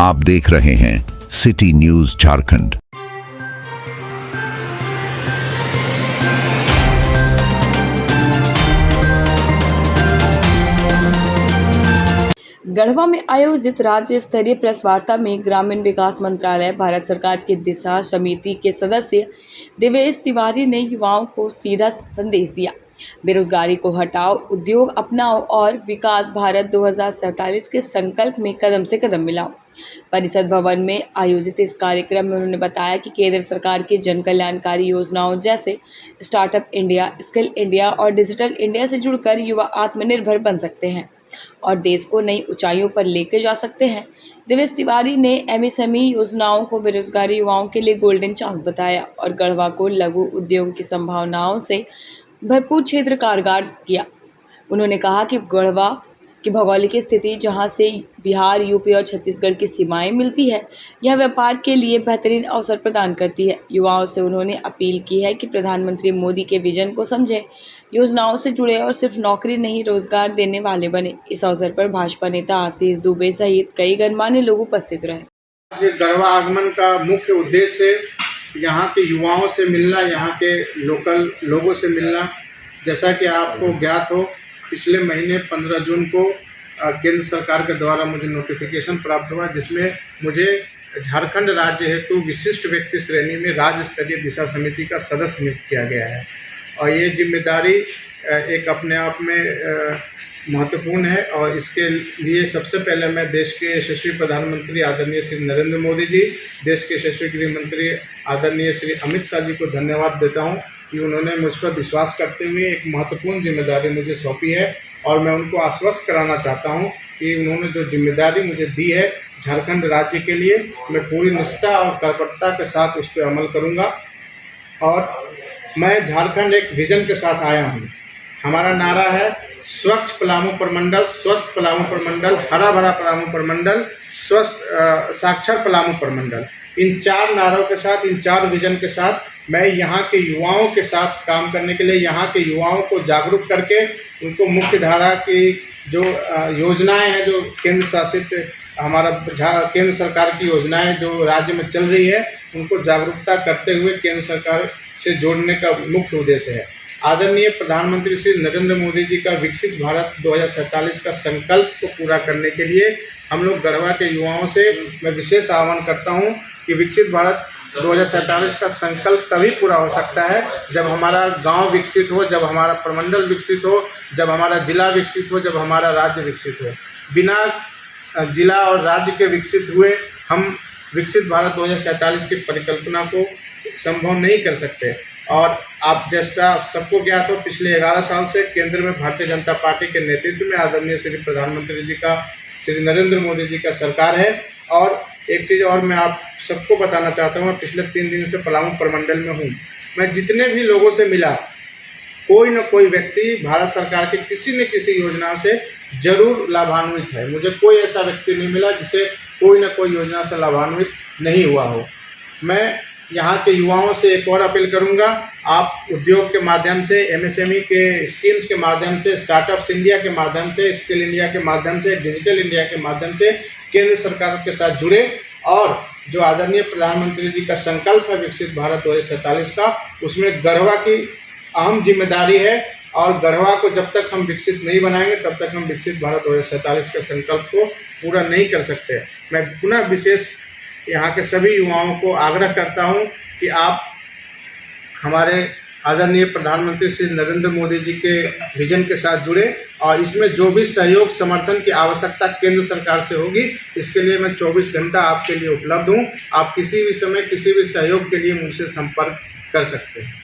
आप देख रहे हैं सिटी न्यूज झारखंड। गढ़वा में आयोजित राज्य स्तरीय प्रेस वार्ता में ग्रामीण विकास मंत्रालय भारत सरकार की दिशा समिति के सदस्य देवेश तिवारी ने युवाओं को सीधा संदेश दिया। बेरोजगारी को हटाओ, उद्योग अपनाओ और विकास भारत 2047 के संकल्प में कदम से कदम मिलाओ। परिषद भवन में आयोजित इस कार्यक्रम में उन्होंने बताया कि केंद्र सरकार की जन कल्याणकारी योजनाओं जैसे स्टार्टअप इंडिया, स्किल इंडिया और डिजिटल इंडिया से जुड़कर युवा आत्मनिर्भर बन सकते हैं और देश को नई ऊंचाइयों पर लेकर जा सकते हैं। देवेश तिवारी ने एमएसएमई योजनाओं को बेरोजगारी युवाओं के लिए गोल्डन चांस बताया और गढ़वा को लघु उद्योग की संभावनाओं से भरपूर क्षेत्र कारगर किया। उन्होंने कहा कि गढ़वा की भौगोलिक स्थिति, जहां से बिहार, यूपी और छत्तीसगढ़ की सीमाएं मिलती है, यह व्यापार के लिए बेहतरीन अवसर प्रदान करती है। युवाओं से उन्होंने अपील की है कि प्रधानमंत्री मोदी के विजन को समझें, योजनाओं से जुड़े और सिर्फ नौकरी नहीं रोजगार देने वाले बने। इस अवसर पर भाजपा नेता आशीष दुबे सहित कई गणमान्य लोग उपस्थित रहे। आज गढ़वा आगमन का मुख्य उद्देश्य यहाँ के युवाओं से मिलना, यहाँ के लोकल लोगों से मिलना। जैसा कि आपको ज्ञात हो, पिछले महीने 15 जून को केंद्र सरकार के द्वारा मुझे नोटिफिकेशन प्राप्त हुआ, जिसमें मुझे झारखंड राज्य हेतु विशिष्ट व्यक्ति श्रेणी में राज्य स्तरीय दिशा समिति का सदस्य नियुक्त किया गया है। और ये जिम्मेदारी एक अपने आप में महत्वपूर्ण है और इसके लिए सबसे पहले मैं देश के यशस्वी प्रधानमंत्री आदरणीय श्री नरेंद्र मोदी जी, देश के यशस्वी गृह मंत्री आदरणीय श्री अमित शाह जी को धन्यवाद देता हूं कि उन्होंने मुझ पर विश्वास करते हुए एक महत्वपूर्ण जिम्मेदारी मुझे सौंपी है। और मैं उनको आश्वस्त कराना चाहता हूं कि उन्होंने जो जिम्मेदारी मुझे दी है झारखंड राज्य के लिए, मैं पूरी निष्ठा और कर्मठता के साथ उस पर अमल करूँगा। और मैं झारखंड एक विजन के साथ आया हूँ। हमारा नारा है स्वच्छ पलामू प्रमंडल, स्वस्थ पलामू प्रमंडल, हरा भरा पलामू प्रमंडल, स्वस्थ साक्षर पलामू प्रमंडल। इन 4 नारों के साथ, इन 4 विजन के साथ मैं यहाँ के युवाओं के साथ काम करने के लिए, यहाँ के युवाओं को जागरूक करके उनको मुख्य धारा की जो योजनाएं हैं, जो केंद्र शासित हमारा केंद्र सरकार की योजनाएं जो राज्य में चल रही है, उनको जागरूकता करते हुए केंद्र सरकार से जोड़ने का मुख्य उद्देश्य है। आदरणीय प्रधानमंत्री श्री नरेंद्र मोदी जी का विकसित भारत 2047 का संकल्प को पूरा करने के लिए हम लोग गढ़वा के युवाओं से मैं विशेष आह्वान करता हूं कि विकसित भारत 2047 का संकल्प तभी पूरा हो सकता है जब हमारा गांव विकसित हो, जब हमारा प्रमंडल विकसित हो, जब हमारा जिला विकसित हो, जब हमारा राज्य विकसित हो। बिना जिला और राज्य के विकसित हुए हम विकसित भारत 2047 की परिकल्पना को संभव नहीं कर सकते। और आप जैसा सबको ज्ञात हो, पिछले 11 साल से केंद्र में भारतीय जनता पार्टी के नेतृत्व में आदरणीय श्री प्रधानमंत्री जी का, श्री नरेंद्र मोदी जी का सरकार है। और एक चीज़ और मैं आप सबको बताना चाहता हूँ, पिछले 3 दिन से पलामू प्रमंडल में हूँ। मैं जितने भी लोगों से मिला, कोई न कोई व्यक्ति भारत सरकार की किसी न किसी योजना से जरूर लाभान्वित है। मुझे कोई ऐसा व्यक्ति नहीं मिला जिसे कोई न कोई योजना से लाभान्वित नहीं हुआ हो। मैं यहाँ के युवाओं से एक और अपील करूँगा, आप उद्योग के माध्यम से, एमएसएमई के स्कीम्स के माध्यम से, स्टार्टअप्स इंडिया के माध्यम से, स्किल इंडिया के माध्यम से, डिजिटल इंडिया के माध्यम से केंद्र सरकार के साथ जुड़े और जो आदरणीय प्रधानमंत्री जी का संकल्प है विकसित भारत 2047 का, उसमें गढ़वा की अहम जिम्मेदारी है। और गढ़वा को जब तक हम विकसित नहीं बनाएंगे तब तक हम विकसित भारत 2047 के संकल्प को पूरा नहीं कर सकते। मैं पुनः विशेष यहाँ के सभी युवाओं को आग्रह करता हूँ कि आप हमारे आदरणीय प्रधानमंत्री श्री नरेंद्र मोदी जी के विजन के साथ जुड़े और इसमें जो भी सहयोग समर्थन की आवश्यकता केंद्र सरकार से होगी, इसके लिए मैं 24 घंटा आपके लिए उपलब्ध हूँ। आप किसी भी समय किसी भी सहयोग के लिए मुझसे संपर्क कर सकते हैं।